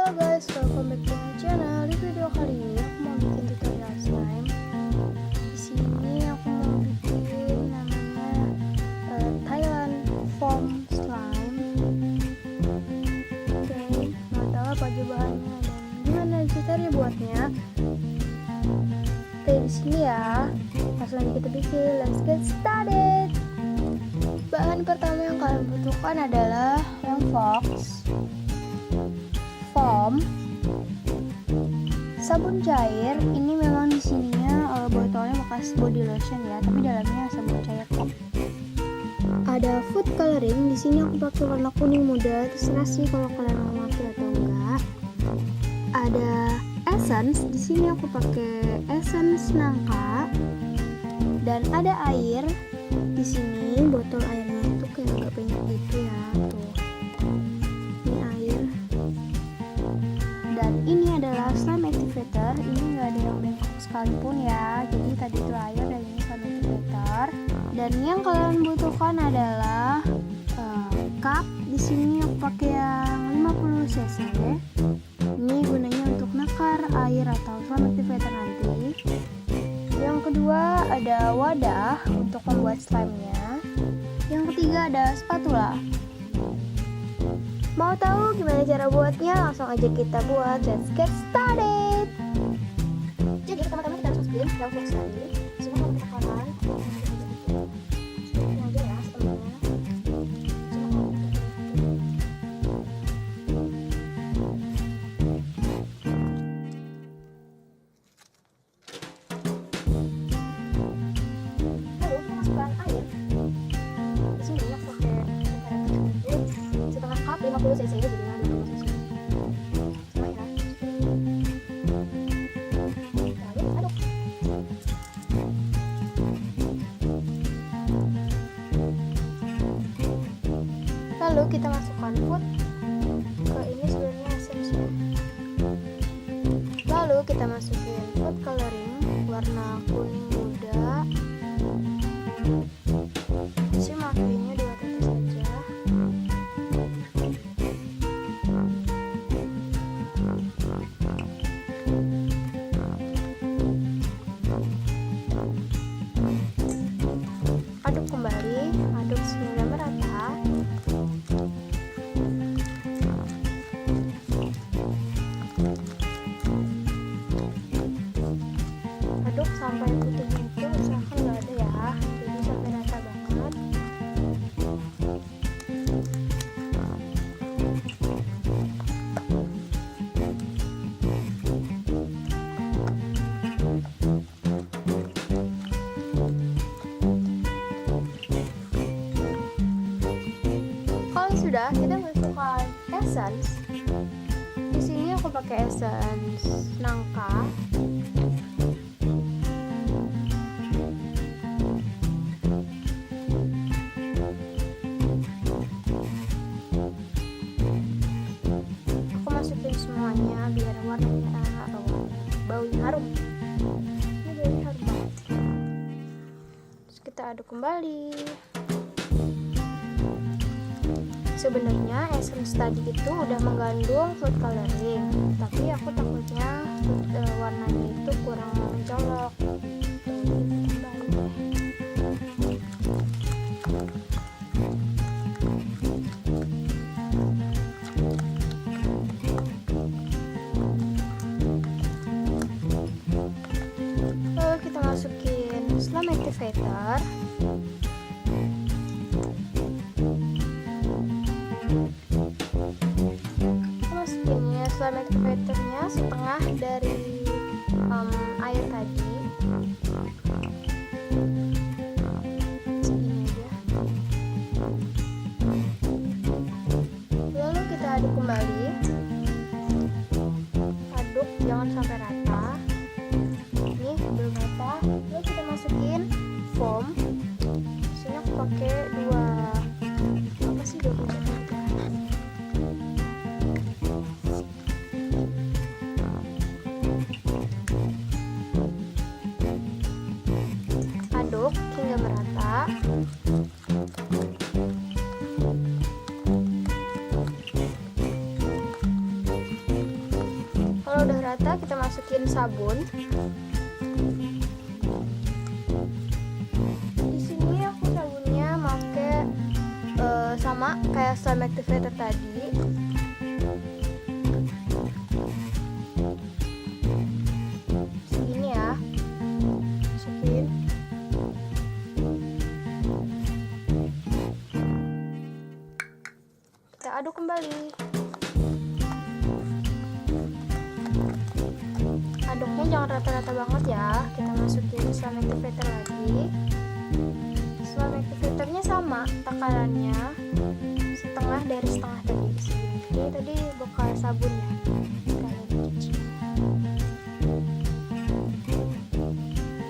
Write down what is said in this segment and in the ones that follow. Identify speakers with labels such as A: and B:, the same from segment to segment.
A: Halo guys, welcome back to my channel. Di video kali ini aku mau bikin tutorial slime. Di sini aku mau bikin namanya Thailand foam slime. Oke, mau tahu apa aja bahannya dan gimana caranya buatnya? Oke, di sini ya. Langsung aja kita bikin. Let's get started. Bahan pertama yang kalian butuhkan adalah yang fox, foam, sabun cair. Ini memang di sininya botolnya bekas body lotion ya, tapi dalamnya sabun cair kok. Ada food coloring. Di sini aku pakai warna kuning muda. Terserah sih kalau kalian mau pakai atau enggak. Ada essence. Di sini aku pakai essence nangka. Dan ada air. Di sini botol airnya itu kayak agak banyak gitu ya, tuh. Ini air. Dan ini adalah slime activator. Ini nggak ada yang bengkok sekalipun ya. Jadi tadi itu air dan ini slime activator. Dan yang kalian butuhkan adalah cup. Di sini aku pakai yang 50 cc. Ini gunanya untuk nakar air atau slime activator nanti. Yang kedua ada wadah untuk membuat slime-nya. Yang ketiga ada spatula. Mau tahu gimana cara buatnya? Langsung aja kita buat. Let's get started. Jadi pertama-tama kita harus masukin daun fox tadi. Semua kalau kita kanan. Ini aja ya sebelumnya. Lalu kita masukkan air. Di sini aku pakai setengah cup 50 cc ini jadinya 20 cc. Lalu kita masukkan food ke ini, sebenarnya essence ya. Lalu kita masukin food coloring warna kuning muda. Saya makainya 2 tetes saja. Aduk kembali, aduk hingga merata. Aduk sampai putihnya itu usahakan nggak ada ya, jadi sampai rata banget. Kalau sudah, kita masukkan essence. Di sini aku pakai essence nangka. Aku masukin semuanya biar warnanya atau baunya harum. Ini baunya harum banget. Terus kita aduk kembali. Sebenarnya essence tadi itu udah mengandung food coloring, tapi aku takutnya warnanya itu kurang mencolok. Lalu kita masukin slime activator. Masukinnya slime activatornya setengah dari air tadi. Segini aja. Lalu kita aduk kembali. Aduk jangan sampai rata. Ini belum rata. Lalu kita masukin foam. Di sini aku pakai dua biji. Aduk hingga merata. rata, kita masukin sabun. Di sini aku sabunnya pakai sama kayak slime activator tadi. Segini ya, masukin. Kita aduk kembali. Aduknya jangan rata-rata banget ya. Kita masukin slime activator lagi. Slime activatornya sama takarannya, setengah dari setengah tadi. Ini tadi bekal sabunnya. Kalian cuci.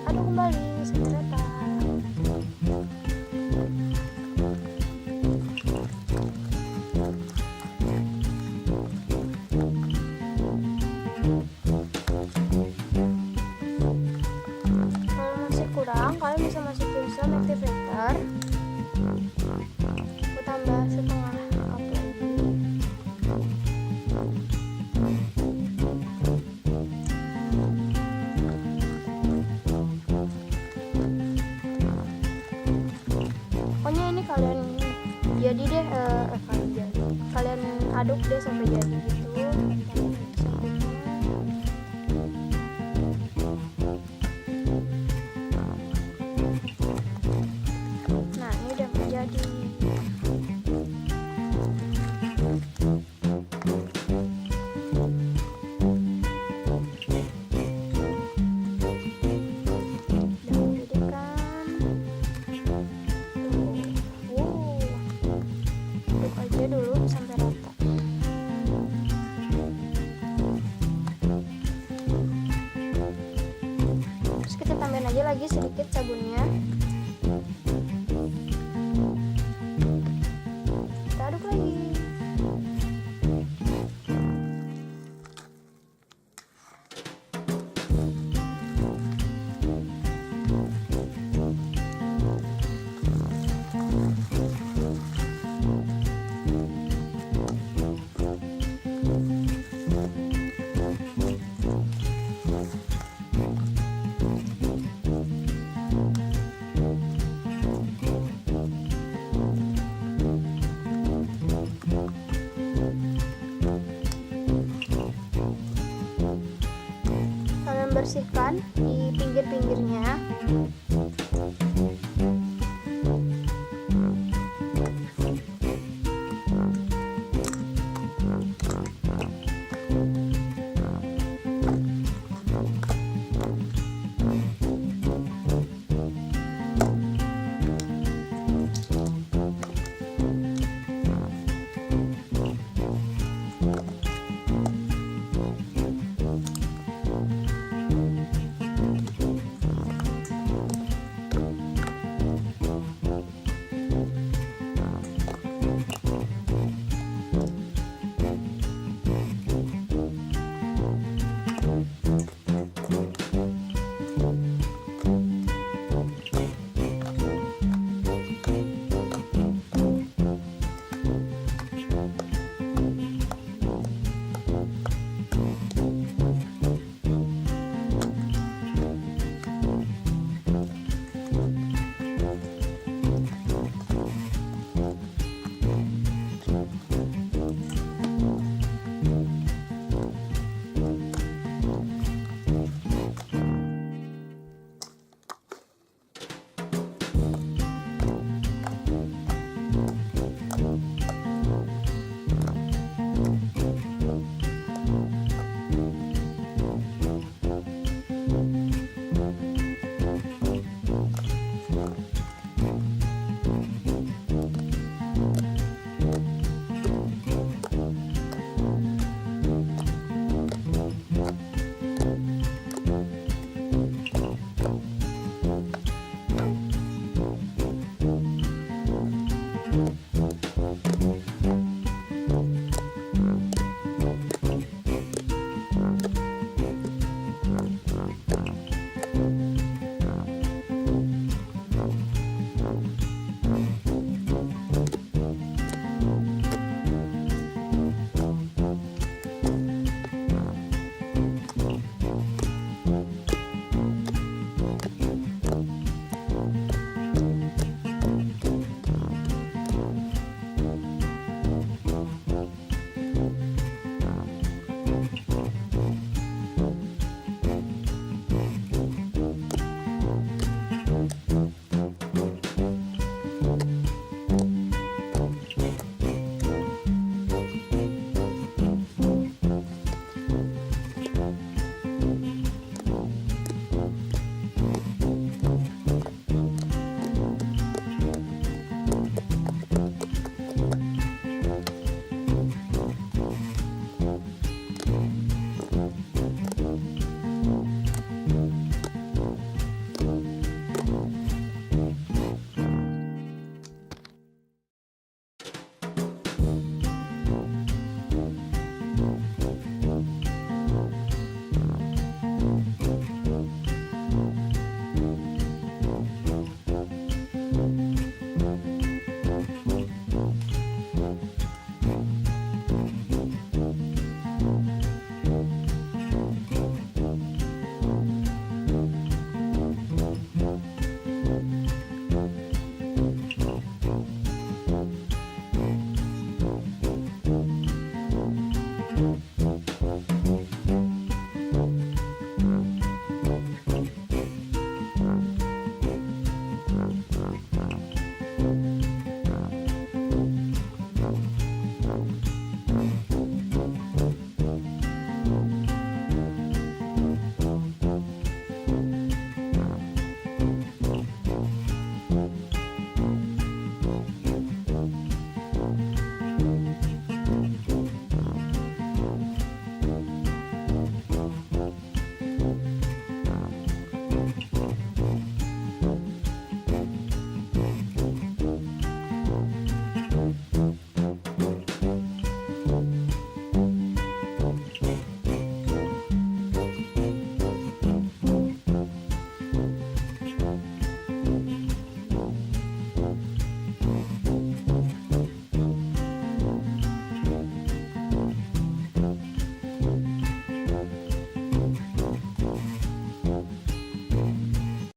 A: Aduk kembali sampai rata. Kalian bisa masukin slime activator. Aku tambah setengah cup lagi. Pokoknya ini kalian jadi deh, kalian aduk deh sampai jadi gitu. Dulu sampai rata. Terus kita tambahin aja lagi sedikit sabunnya. Kita aduk lagi. Bersihkan di pinggir-pinggirnya. ya.